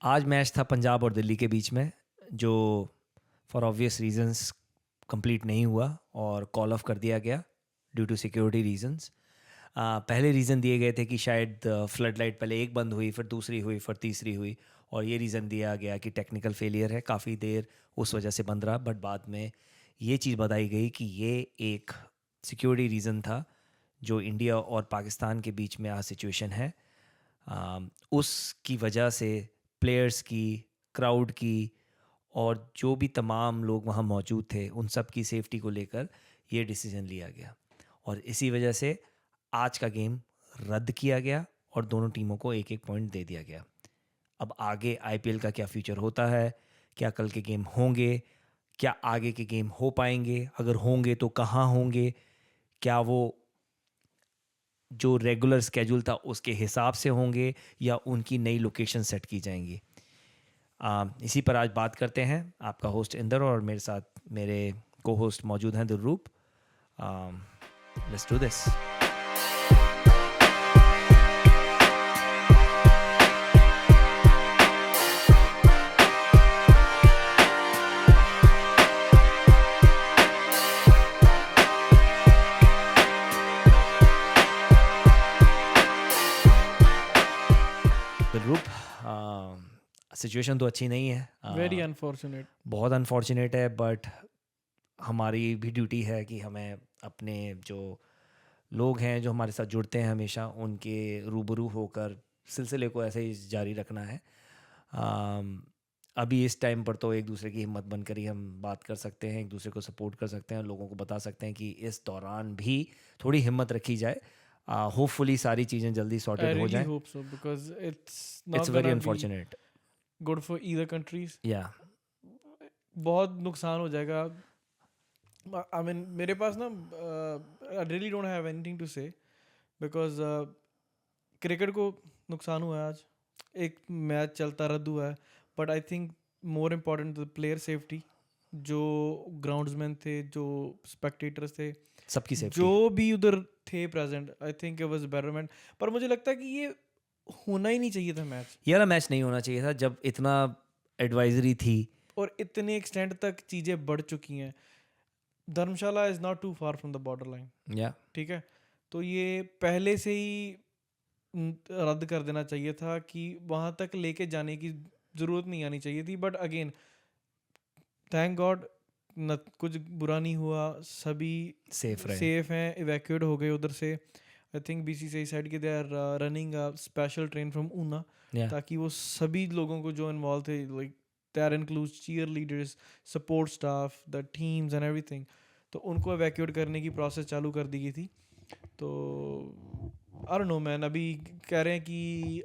आज मैच था पंजाब और दिल्ली के बीच में, जो फॉर ऑब्वियस रीजंस कंप्लीट नहीं हुआ और कॉल ऑफ कर दिया गया ड्यू टू सिक्योरिटी रीजंस। पहले रीज़न दिए गए थे कि शायद फ्लड लाइट पहले एक बंद हुई, फिर दूसरी हुई, फिर तीसरी हुई, और ये रीज़न दिया गया कि टेक्निकल फेलियर है, काफ़ी देर उस वजह से बंद रहा। बट बाद में ये चीज़ बताई गई कि ये एक सिक्योरिटी रीज़न था जो इंडिया और पाकिस्तान के बीच में आज सिचुएशन है, उसकी वजह से प्लेयर्स की, क्राउड की, और जो भी तमाम लोग वहाँ मौजूद थे उन सब की सेफ्टी को लेकर ये डिसीजन लिया गया। और इसी वजह से आज का गेम रद्द किया गया और दोनों टीमों को एक एक पॉइंट दे दिया गया। अब आगे आईपीएल का क्या फ्यूचर होता है, क्या कल के गेम होंगे, क्या आगे के गेम हो पाएंगे, अगर होंगे तो कहाँ होंगे, क्या वो जो रेगुलर स्केड्यूल था उसके हिसाब से होंगे या उनकी नई लोकेशन सेट की जाएंगी, इसी पर आज बात करते हैं। आपका होस्ट इंदर और मेरे साथ मेरे को होस्ट मौजूद हैं दुर्रूप। Let's do this. दुर्रूप, सिचुएशन तो अच्छी नहीं है, वेरी अनफॉर्चुनेट। बहुत अनफॉर्चुनेट है, बट हमारी भी ड्यूटी है कि हमें अपने जो लोग हैं जो हमारे साथ जुड़ते हैं हमेशा, उनके रूबरू होकर सिलसिले को ऐसे ही जारी रखना है। अभी इस टाइम पर तो एक दूसरे की हिम्मत बनकर ही हम बात कर सकते हैं, एक दूसरे को सपोर्ट कर सकते हैं, लोगों को बता सकते हैं कि इस दौरान भी थोड़ी हिम्मत रखी जाए। होपफुली सारी चीज़ें जल्दी I सॉर्टेड हो really जाएं। hope so because it's it's not very gonna be unfortunate. good for either countries. या बहुत नुकसान हो जाएगा। I mean मेरे पास ना I really don't have anything to say because cricket को नुकसान हुआ है आज, एक मैच चलता रद्द हुआ है, but I think more important the player safety. जो ग्राउंड्समैन थे, जो स्पेक्टेटर्स थे, सबकी सेफ्टी। जो भी उधर थे present, I think it was betterment. पर मुझे लगता है कि ये होना ही नहीं चाहिए था मैच, ये वाला मैच नहीं होना चाहिए था जब इतना एडवाइजरी थी। और इतने एक्सटेंड तक चीज़ें बढ़ चुकी हैं। Dharamshala is not too far from the border line, या ठीक है? तो ये पहले से ही रद्द कर देना चाहिए था कि वहाँ तक लेके जाने की ज़रूरत नहीं आनी चाहिए थी। बट अगेन थैंक गॉड न कुछ बुरा नहीं हुआ, सभी सेफ रहे। सेफ हैं, इवैक्यूएट हो गए उधर से। आई थिंक बीसीसीआई साइड के they are running a special train from Una, या ताकि वो सभी लोगों को जो इन्वॉल्व थे, like that includes cheerleaders, support staff, the teams and everything, तो उनको इवैक्यूएट करने की प्रोसेस चालू कर दी गई थी। तो आई डोंट नो मैन, अभी कह रहे हैं कि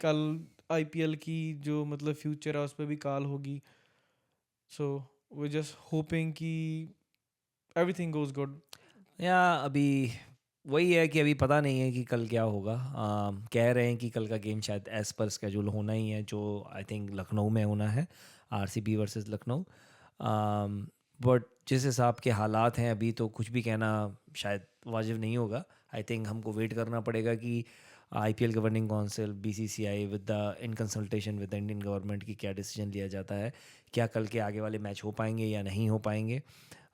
कल आईपीएल की जो मतलब फ्यूचर है उस पर भी कॉल होगी। सो वी जस्ट होपिंग कि एवरीथिंग गोज गुड। या अभी वही है कि अभी पता नहीं है कि कल क्या होगा। कह रहे हैं कि कल का गेम शायद एज पर स्केड्यूल होना ही है, जो आई थिंक लखनऊ में होना है, आरसीबी वर्सेस लखनऊ। बट जिस हिसाब के हालात हैं अभी, तो कुछ भी कहना शायद वाजिब नहीं होगा। आई थिंक हमको वेट करना पड़ेगा कि IPL governing council, BCCI with the in consultation with the Indian government की क्या डिसीजन लिया जाता है, क्या कल के आगे वाले मैच हो पाएंगे या नहीं हो पाएंगे,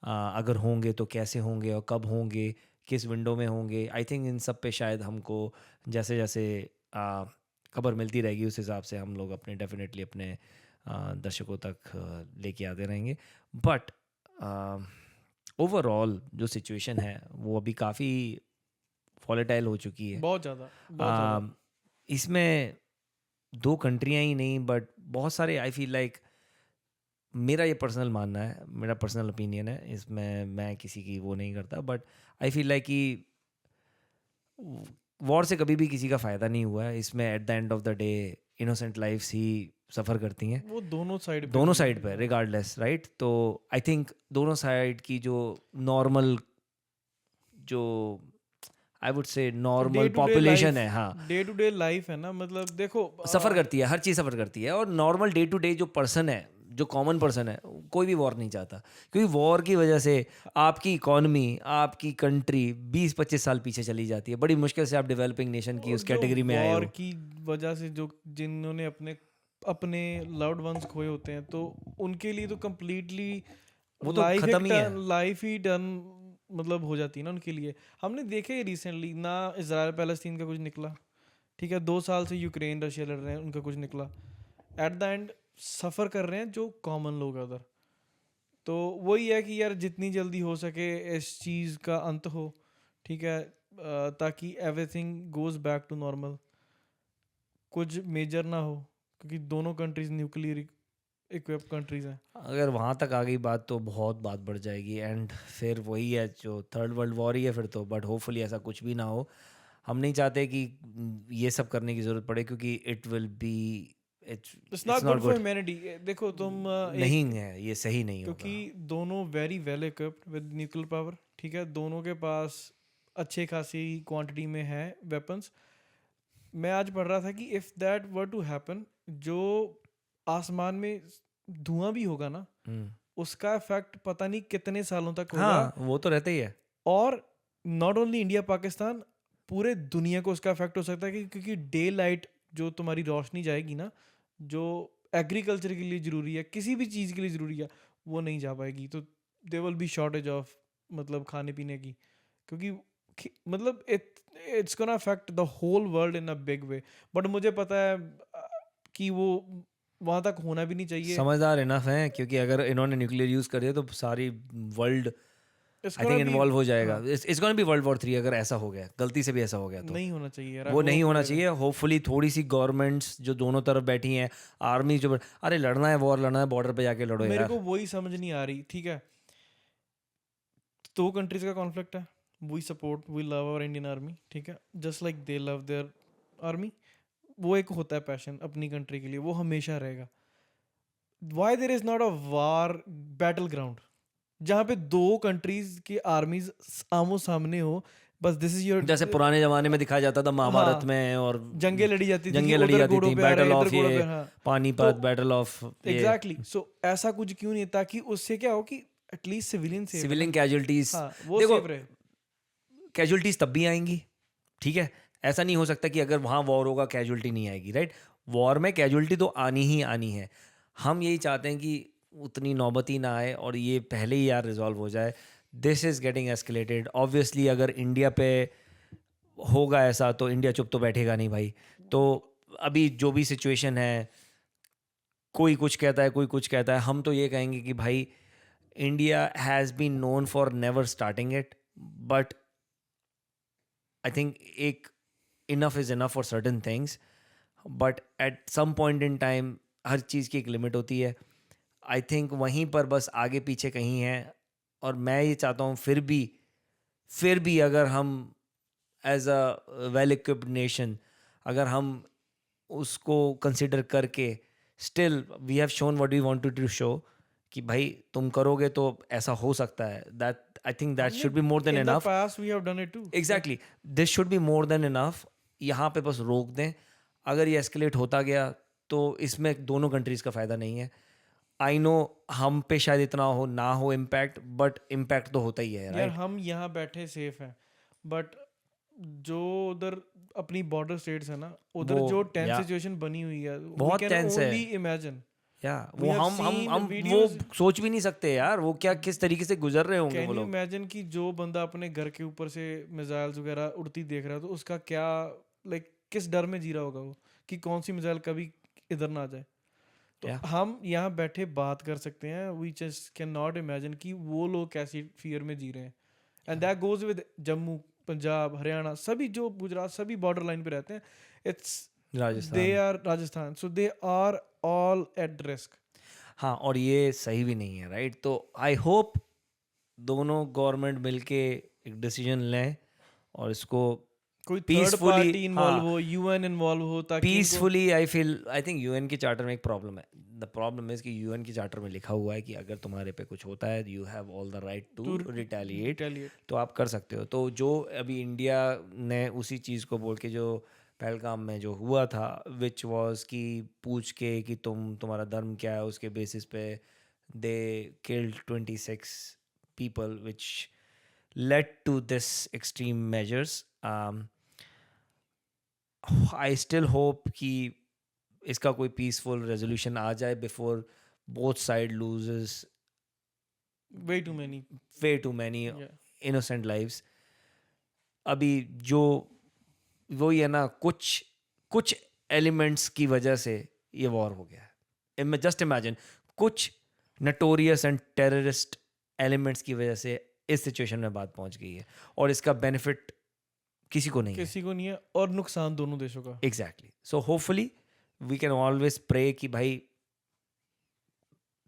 अगर होंगे तो कैसे होंगे और कब होंगे, किस विंडो में होंगे। आई थिंक इन सब पे शायद हमको जैसे जैसे खबर मिलती रहेगी उस हिसाब से हम लोग अपने डेफिनेटली अपने दर्शकों तक लेके आते रहेंगे। बट ओवरऑल जो सिचुएशन है वो अभी काफ़ी वॉलेटाइल हो चुकी है। बहुत ज़्यादा, बहुत ज़्यादा। इसमें दो कंट्रियाँ ही नहीं, बट बहुत सारे, आई फील लाइक, मेरा ये पर्सनल मानना है, मेरा पर्सनल ओपिनियन है, इसमें मैं किसी की वो नहीं करता, बट आई फील लाइक कि वॉर से कभी भी किसी का फ़ायदा नहीं हुआ है। इसमें at the end of the day innocent lifes ही सफ़र करती हैं, वो दोनों साइड पे दोनों भी साइड पे है। Regardless, right? तो आई थिंक दोनों साइड की जो नॉर्मल, जो I would say normal population है, हाँ, डे टू डे लाइफ है ना, मतलब देखो सफ़र करती है, हर चीज़ सफ़र करती है। और नॉर्मल डे टू डे जो पर्सन है, जो कॉमन पर्सन है, कोई भी वॉर नहीं चाहता, क्योंकि वॉर की वजह से आपकी इकॉनमी, आपकी कंट्री 20-25 साल पीछे चली जाती है। बड़ी मुश्किल से आप डेवलपिंग नेशन की और उस जो कैटेगरी में आए वॉर हो। की वजह से जो जिन्होंने अपने अपने लव्ड वंस खोए होते हैं, तो उनके लिए तो कम्प्लीटली वो तो खत्म ही है। लाइफ ही डन मतलब हो जाती है ना उनके लिए। हमने देखे रिसेंटली ना, इसराइल पैलेस्तीन का कुछ निकला, ठीक है, 2 साल से यूक्रेन रशिया लड़ रहे हैं, उनका कुछ निकला। एट द एंड सफ़र कर रहे हैं जो कॉमन लोग हैं उधर। तो वही है कि यार जितनी जल्दी हो सके इस चीज़ का अंत हो, ठीक है, ताकि everything goes back to normal, कुछ मेजर ना हो, क्योंकि दोनों कंट्रीज न्यूक्लियर इक्विप कंट्रीज हैं। अगर वहाँ तक आ गई बात तो बहुत बात बढ़ जाएगी, एंड फिर वही है जो थर्ड वर्ल्ड वॉर ही है फिर तो। बट होपफुली ऐसा कुछ भी ना हो। हम नहीं चाहते कि ये सब करने की ज़रूरत पड़े, क्योंकि it will be it's it's it's not not good for good. Humanity. देखो तुम नहीं एक, है, ये सही नहीं क्योंकि होगा। दोनों very well equipped with nuclear power, ठीक है, दोनों के पास अच्छे खासी क्वांटिटी में है वेपन्स। मैं आज पढ़ रहा था कि if that were to happen, जो आसमान में धुआं भी होगा ना, हम्म। उसका इफेक्ट पता नहीं कितने सालों तक होगा। हाँ, वो तो रहता ही है। और नॉट ओनली इंडिया पाकिस्तान, पूरे दुनिया को उसका इफेक्ट हो सकता है, क्योंकि डे लाइट जो तुम्हारी रोशनी जाएगी ना, जो एग्रीकल्चर के लिए ज़रूरी है, किसी भी चीज़ के लिए ज़रूरी है, वो नहीं जा पाएगी। तो they will be shortage of मतलब खाने पीने की, क्योंकि मतलब it's gonna affect the whole world in a big way. But मुझे पता है कि वो वहाँ तक होना भी नहीं चाहिए। समझदार इनफ है, क्योंकि अगर इन्होंने न्यूक्लियर यूज़ कर दिया तो सारी world it's I gonna think be, involve हो जाएगा। हाँ, it's gonna be world war 3 अगर ऐसा हो गया, गलती से भी ऐसा हो गया तो। नहीं होना चाहिए यार। आई वो नहीं होप होना यार। चाहिए। होपफुली थोड़ी सी गवर्नमेंट्स जो दोनों तरफ बैठी हैं, आर्मी जो अरे लड़ना है, वॉर लड़ना है, बॉर्डर पे जाके लड़ो मेरे यार। को वही समझ नहीं आ रही, ठीक है, 2 कंट्रीज का कॉन्फ्लिक्ट है, we support, we love our Indian army, ठीक है, just like they love their army. वो एक होता है पैशन अपनी कंट्री के लिए, वो हमेशा रहेगा। Why there is not a war battle ground, जहाँ पे 2 कंट्रीज की आर्मीज आमो सामने हो, बस दिस इज योर। जैसे पुराने जमाने में दिखाया जाता था महाभारत हाँ, में, और जंगें लड़ी जाती थी कि जंगें लड़ी उधर जाती घोड़ों थी, पे आ रहे बैटल हैं, इधर ऑफ घोड़ों पे, ये हाँ। तो पानीपत, बैटल ऑफ ये एग्जैक्टली सो ऐसा कुछ क्यों नहीं है, ताकि उससे क्या हो कि एटलीस्ट सिविलियन सेफ है ना। Civilian casualties. हाँ, वो देखो, सेफ रहे। कैजुअलिटीज तब भी आएंगी, ठीक है। ऐसा नहीं हो सकता कि अगर वहाँ वॉर होगा कैजुअलिटी नहीं आएगी, राइट। वॉर में कैजुअलिटी तो आनी ही आनी है। हम यही चाहते हैं कि उतनी नौबत ही ना आए और ये पहले ही यार रिजॉल्व हो जाए। This is getting escalated. Obviously अगर इंडिया पे होगा ऐसा तो इंडिया चुप तो बैठेगा नहीं भाई। तो अभी जो भी सिचुएशन है, कोई कुछ कहता है, कोई कुछ कहता है, हम तो ये कहेंगे कि भाई India has been known for never starting it, but I think एक enough is enough for certain things. But at some point in time हर चीज़ की एक लिमिट होती है। आई थिंक वहीं पर बस आगे पीछे कहीं है। और मैं ये चाहता हूँ फिर भी अगर हम as a well equipped nation, अगर हम उसको कंसिडर करके still we have shown what we wanted to show कि भाई तुम करोगे तो ऐसा हो सकता है। दैट आई थिंक दैट हमने should be more than in the enough. Past we have done it too. Exactly, this should be more than enough. यहाँ पे बस रोक दें। अगर ये एस्केलेट होता गया तो इसमें दोनों कंट्रीज़ का फ़ायदा नहीं है। आई नो हम पे शायद इतना हो ना हो इम्पैक्ट, बट इम्पैक्ट तो होता ही है, यार राइट। हम यहाँ बैठे सेफ हैं, बट जो उधर अपनी बॉर्डर स्टेट्स है ना, वो उधर जो टेंस या सिचुएशन बनी हुई है, वी बहुत कैन टेंस है। Only imagine. या वी वो हैव हम सीन वो वीडियोस। सोच भी नहीं सकते यार, वो क्या किस तरीके से गुजर रहे होंगे कैन वो यू लोग। इमेजिन कि जो बंदा अपने घर के ऊपर से मिसाइल्स वगैरह उड़ती देख रहा है, तो उसका क्या, लाइक किस डर में जी रहा होगा वो, कि कौन सी मिसाइल कभी इधर ना आ जाए। तो या हम यहाँ बैठे बात कर सकते हैं, we just can not imagine कि वो लोग कैसी फियर में जी रहे हैं। And that goes with Jammu, Punjab, Haryana, सभी जो गुजरात, सभी बॉर्डर लाइन पे रहते हैं। It's the Rajasthan. Or Rajasthan, so they are all at risk. हाँ, और ये सही भी नहीं है, राइट। तो आई होप दोनों गवर्नमेंट मिलके एक डिसीजन लें और इसको कोई थर्ड पीसफुली, पार्टी इन्वॉल्व हाँ, हो, यूएन इन्वॉल्व हो, ताकि इनको। पीसफुली। आई थिंक यूएन के चार्टर में एक प्रॉब्लम है। द प्रॉब्लम इज कि यूएन के चार्टर में लिखा हुआ है कि अगर तुम्हारे पे कुछ होता है, you have all the right to to retaliate. Retaliate. तो आप कर सकते हो। तो जो अभी इंडिया ने उसी चीज़ को बोल के, जो पहलगाम में जो हुआ था, विच वाज कि पूछ के कि तुम्हारा धर्म क्या है, उसके बेसिस पे they killed 26 people, which led to this extreme measures. I still hope कि इसका कोई पीसफुल रेजोल्यूशन आ जाए before both side loses way too many. Way too many Yeah. Innocent lives. अभी जो वही है ना, कुछ कुछ एलिमेंट्स की वजह से ये वॉर हो गया है. जस्ट इमेजिन, कुछ नटोरियस एंड टेररिस्ट एलिमेंट्स की वजह से इस सिचुएशन में बात पहुंच गई है, और इसका बेनिफिट किसी को नहीं है. किसी को नहीं है, और नुकसान दोनों देशों का. Exactly. So hopefully we can always pray कि भाई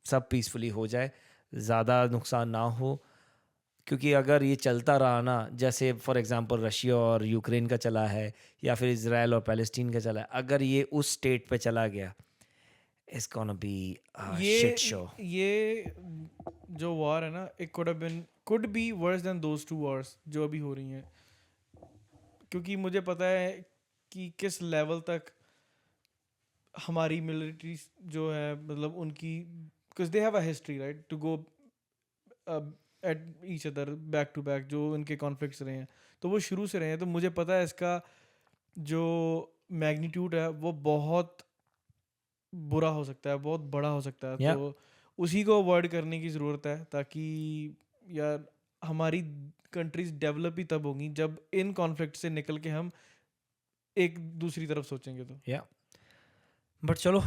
सब पीसफुली हो जाए, ज़्यादा नुकसान ना हो. क्योंकि अगर ये चलता रहा ना, जैसे फॉर एग्जांपल रशिया और यूक्रेन का चला है, या फिर इजराइल और पैलेस्टीन का चला है, अगर ये उस स्टेट पे चला गया, it's gonna be shit show. ये जो वॉर है ना, it could be worse than those two Wars जो अभी हो रही हैं. क्योंकि मुझे पता है कि किस लेवल तक हमारी मिलिट्री जो है, मतलब उनकी, because they have a history right to go at each other back to back, जो उनके कॉन्फ्लिक्ट्स रहे हैं, तो वो शुरू से रहे हैं. तो मुझे पता है इसका जो मैग्नीट्यूड है वो बहुत बुरा हो सकता है, बहुत बड़ा हो सकता है. Yeah. तो उसी को अवॉइड करने की ज़रूरत है, ताकि यार हमारी कंट्रीज डेवलप ही तब होंगी जब इन कॉन्फ्लिक्ट से निकल के हम एक दूसरी तरफ सोचेंगे. तो या बट चलो,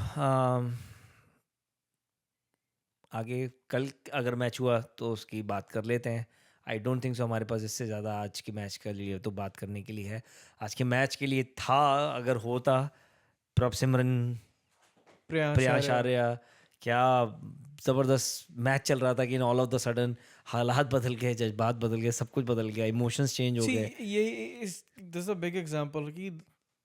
आगे कल अगर मैच हुआ तो उसकी बात कर लेते हैं. आई डोंट थिंक सो हमारे पास इससे ज़्यादा आज के मैच के लिए तो बात करने के लिए है. आज के मैच के लिए था, अगर होता, प्रभ सिमरन, प्रियांश आर्या, क्या ज़बरदस्त मैच चल रहा था कि ऑल ऑफ द सडन हालात बदल गए, जज्बात बदल गए, सब कुछ बदल गया, इमोशंस चेंज हो गए. ये दिस अ बिग एग्जांपल कि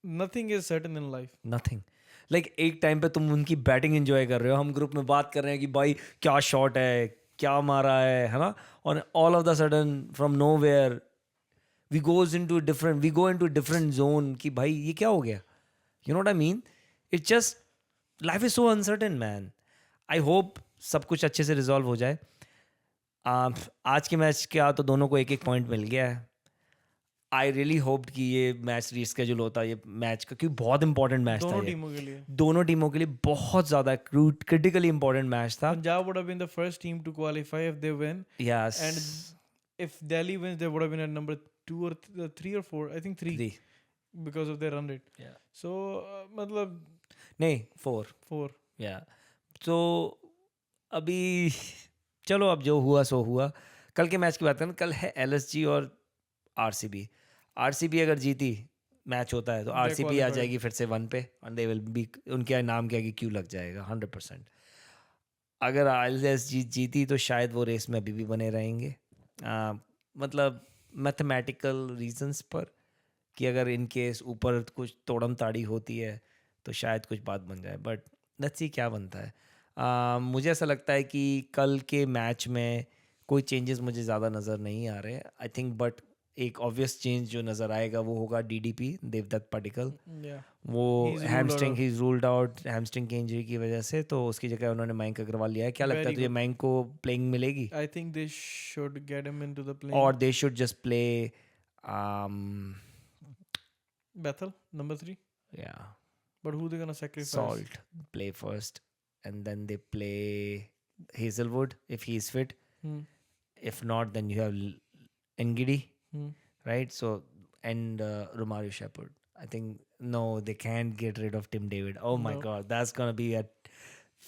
nothing is certain in life. Nothing. Like एक टाइम पे तुम उनकी बैटिंग एंजॉय कर रहे हो, हम ग्रुप में बात कर रहे हैं कि भाई क्या शॉट है, क्या मारा है ना, और all of the sudden from nowhere we go into different zone कि भाई ये क्या हो गया. You know what I mean. It's just life is so uncertain man. I hope सब कुछ अच्छे से रिजॉल्व हो जाए. आज के मैच का तो दोनों को एक एक पॉइंट मिल गया है. आई रियली होप्ड कि ये मैच रीस्केड्यूल होता, ये मैच का, क्योंकि बहुत इंपॉर्टेंट मैच था दोनों ये. टीमों के लिए, दोनों टीमों के लिए बहुत ज़्यादा क्रिटिकली इंपॉर्टेंट मैच था. Punjab would have been the first team to qualify if they win, yes. and if Delhi wins, they would have been at number 2 or 3 or 4. I think 3 because of their run rate. Yeah. So मतलब नहीं 4. 4. या तो अभी चलो, अब जो हुआ सो हुआ. कल के मैच की बात करें, कल है LSG और RCB. RCB अगर जीती, मैच होता है तो RCB आ qualified. जाएगी फिर से 1 पे, एंड दे विल बी, उनके नाम के आगे क्यों लग जाएगा 100%. अगर LSG जीती तो शायद वो रेस में अभी भी बने रहेंगे. मतलब मैथमेटिकल रीजंस पर, कि अगर इन केस ऊपर कुछ तोड़म ताड़ी होती है तो शायद कुछ बात बन जाए. बट लेट्स सी क्या बनता है. मुझे ऐसा लगता है कि कल के मैच में कोई चेंजेस मुझे ज़्यादा नज़र नहीं आ रहे आई थिंक. बट एक ऑब्वियस चेंज जो नज़र आएगा वो होगा DDP, देवदत्त पडिक्कल. Yeah. वो He's ruled hamstring, out. He ruled out hamstring की इंजरी की वजह से, तो उसकी जगह उन्होंने मयंक अग्रवाल लिया है. क्या लगता है Very तुझे good. मयंक को प्लेइंग मिलेगी, I think they should get him into the plane. और they should just play Bethel, number 3. या But who they gonna sacrifice? Salt play first, and then they play Hazelwood if he is fit. Hmm. If not, then you have Ngidi, Hmm. right? So, and Romario Shepherd. I think no, they can't get rid of Tim David. Oh my No. God, that's gonna be a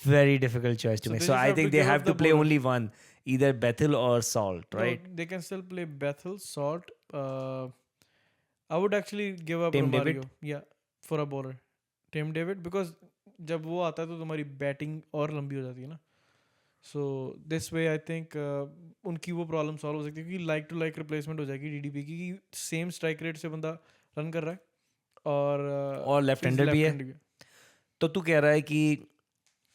very difficult choice to So make. they So just I have think to they give have up to the play bowler. only one, either Bethel or Salt, No, right? they can still play Bethel, Salt. I would actually give up Tim Romario. David? Yeah, for a bowler. Tim David, because जब वो आता है तो तुम्हारी batting और लंबी हो जाती है ना. So this way I think उनकी वो प्रॉब्लम सॉल्व हो सकती है, क्योंकि लाइक टू लाइक रिप्लेसमेंट हो जाएगी DDP की. सेम स्ट्राइक रेट से बंदा रन कर रहा है, और लेफ्ट हैंडर भी है. तो तू कह रहा है कि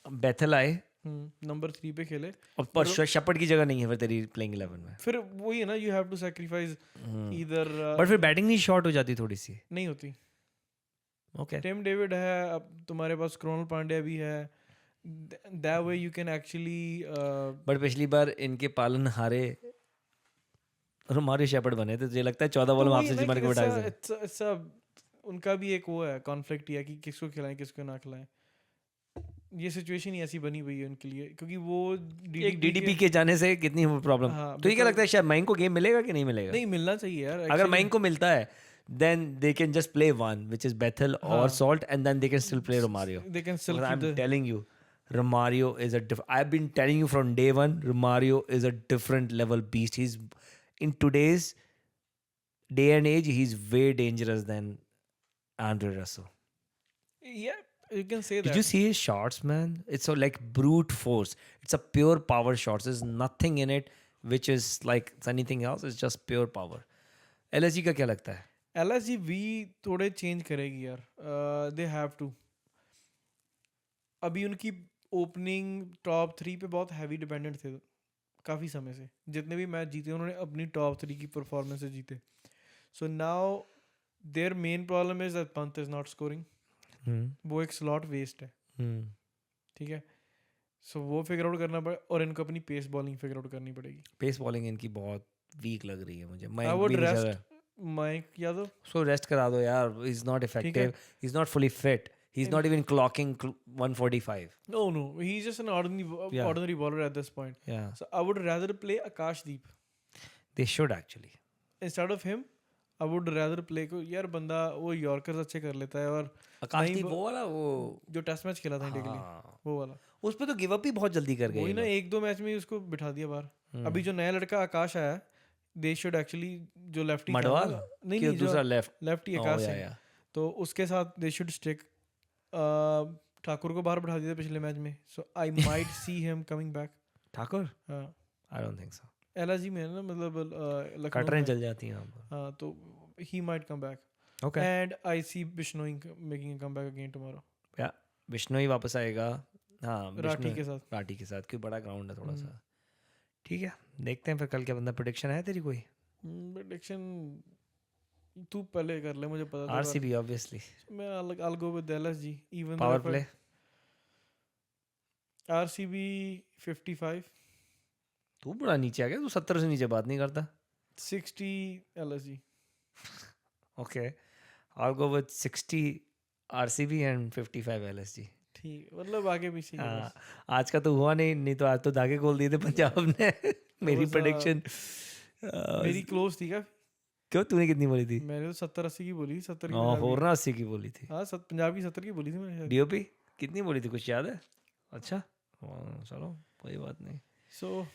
बेथल आए नंबर 3 पे खेले, और पर शेपर्ड की जगह नहीं है फिर तेरी प्लेइंग 11 में. फिर वही है ना, यू हैव टू सैक्रिफाइस इधर. बट फिर बैटिंग नहीं शॉर्ट हो जाती थोड़ी सी. नहीं होती. ओके. टिम डेविड है, अब तुम्हारे पास क्रोनल पांड्या भी है. That way you can actually. But पिछली बार इनके पालन हारे रोमारियो शेपर्ड बने थे, तुझे लगता है 14 बॉल में आपसे जिम्मा के बैठा उनका भी एक वो है कॉन्फ्लिक्ट, या कि किसको खिलाएं किसको ना खिलाएं. ये सिचुएशन ही ऐसी बनी हुई है उनके लिए, क्योंकि वो एक डीडीपी के जाने से कितनी प्रॉब्लम। हाँ, तो ये क्या लगता है शायद माइंग को गेम मिलेगा कि नहीं मिलेगा? नहीं मिलना चाहिए यार अगर actually। माइंग को मिलता है then they can just play one which is Bethel or हाँ। Salt and then they can still play Romario. They can still Because keep I'm the telling you, Romario is a I've been telling you from day one, Romario is a different level beast. He's in today's day and age, he's way dangerous than Andre Russell. yeah, you can say Did that. you see his shots, man? It's so like brute force. It's a pure power shots. There's nothing in it which is like anything else. It's just pure power. LSG का क्या लगता है? LSG भी थोड़े change करेगी यार, they have to. अभी उनकी ओपनिंग टॉप 3 पे बहुत हैवी डिपेंडेंट थे काफ़ी समय से। जितने भी मैच जीते उन्होंने अपनी टॉप 3 की परफॉर्मेंस से जीते। So now their main problem is that Pant is not scoring. वो एक स्लॉट वेस्ट है, ठीक है। सो वो फिगर आउट करना पड़े और इनको अपनी पेस बॉलिंग फिगर आउट करनी पड़ेगी। पेस बॉलिंग इनकी बहुत वीक लग रही है मुझे। आई मयंक वुड भी नहीं चल रेस्ट रहा। मयंक यादव। सो रेस्ट करा दो यार। He is not effective, he is not fully fit, he is not even clocking 145. No, no, he's just an Yeah. ordinary bowler at this point. Yeah, So I would rather play Akashdeep they should actually. instead of him. I would rather play को यार बंदा वो yorkers अच्छे कर लेता है, और आकाशदीप वो वाला वो जो टेस्ट मैच खेला था इंडिया के लिए हाँ, वो वाला, उस पे तो गिव अप ही बहुत जल्दी कर गए वही ये ना लोग। 1-2 मैच में ही उसको बिठा दिया बाहर। हम्म। अभी जो नया लड़का आकाश आया, दे शुड एक्चुअली, जो लेफ्टी मडवाल नहीं कि नहीं दूसरा जो लेफ्ट। लेफ्टी आकाश है, तो उसके साथ दे शुड स्टिक। ठाकुर को बाहर बिठा दिया था पिछले मैच में, so I might see him coming back. Thakur हाँ, I don't think so. LRG में है ना, मतलब लखनऊ कटरें में। चल जाती हैं वहाँ पर। हाँ, तो he might come back. Okay And I see Bishnoi making a comeback again tomorrow. या विष्णु ही वापस आएगा। हाँ राठी विष्णु के साथ। राठी के साथ, क्योंकि बड़ा ग्राउंड है थोड़ा सा। ठीक है, देखते हैं फिर कल क्या बंदा। प्रेडिक्शन है तेरी कोई? Prediction तू पहले कर ले, मुझे पता था। RCB obviously. मैं I'll go with LSG even power though play RCB 55 तू बड़ा नीचे आ गया, तू 70 से नीचे बात नहीं करता। 60 LSG। Okay I go with 60 RCB and 55 LSG. ठीक, मतलब आगे पीछे ही है बस। आज का तो हुआ नहीं तो आज तो धागे खोल दिए थे पंजाब ने। मेरी बस, प्रेडिक्शन मेरी क्लोज थी क्या? क्यों, तूने कितनी बोली थी? मैंने तो 70-80 की बोली, 70 की और पंजाब 80 की बोली थी। की। हाँ, पंजाब की 70 की बोली थी मैंने। डीओपी कितनी बोली थी, कुछ याद है? अच्छा चलो कोई बात नहीं। So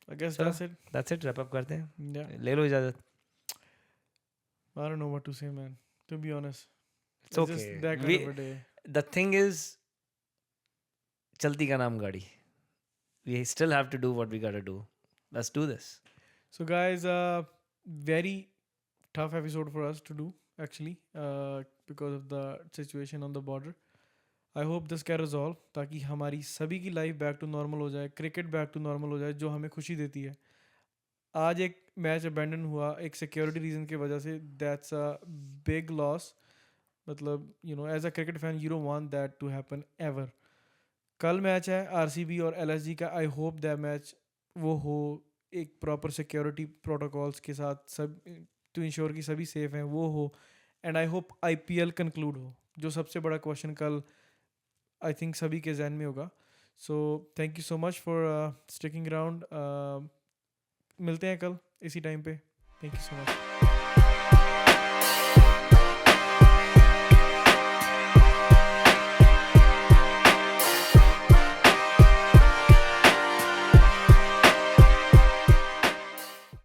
I guess चलो, that's it. That's it, wrap up करते हैं। Yeah, ले लो इजाजत। I don't know what to say, man. To be honest, it's it's just that kind of a day. The thing is, चलती का नाम गाड़ी। We still have to do what we got to do. Let's do this. So guys, very tough episode for us to do actually, because of the situation on the border. I hope this get resolved ताकि हमारी सभी की life back to normal हो जाए, cricket back to normal हो जाए, जो हमें खुशी देती है। आज एक मैच अबैंडन हुआ एक सिक्योरिटी रीजन की वजह से, दैट्स अ बिग लॉस। मतलब as a cricket fan you don't want that to happen ever. कल मैच है आरसीबी और एलएसजी का। आई होप दैट मैच वो हो एक प्रॉपर सिक्योरिटी प्रोटोकॉल्स के साथ, सब टू इंश्योर कि सभी सेफ हैं, वो हो। And I hope IPL conclude हो, जो सबसे बड़ा क्वेश्चन कल आई थिंक सभी के जहन में होगा। So thank you so much for sticking around. मिलते हैं कल इसी टाइम पे। Thank you so much.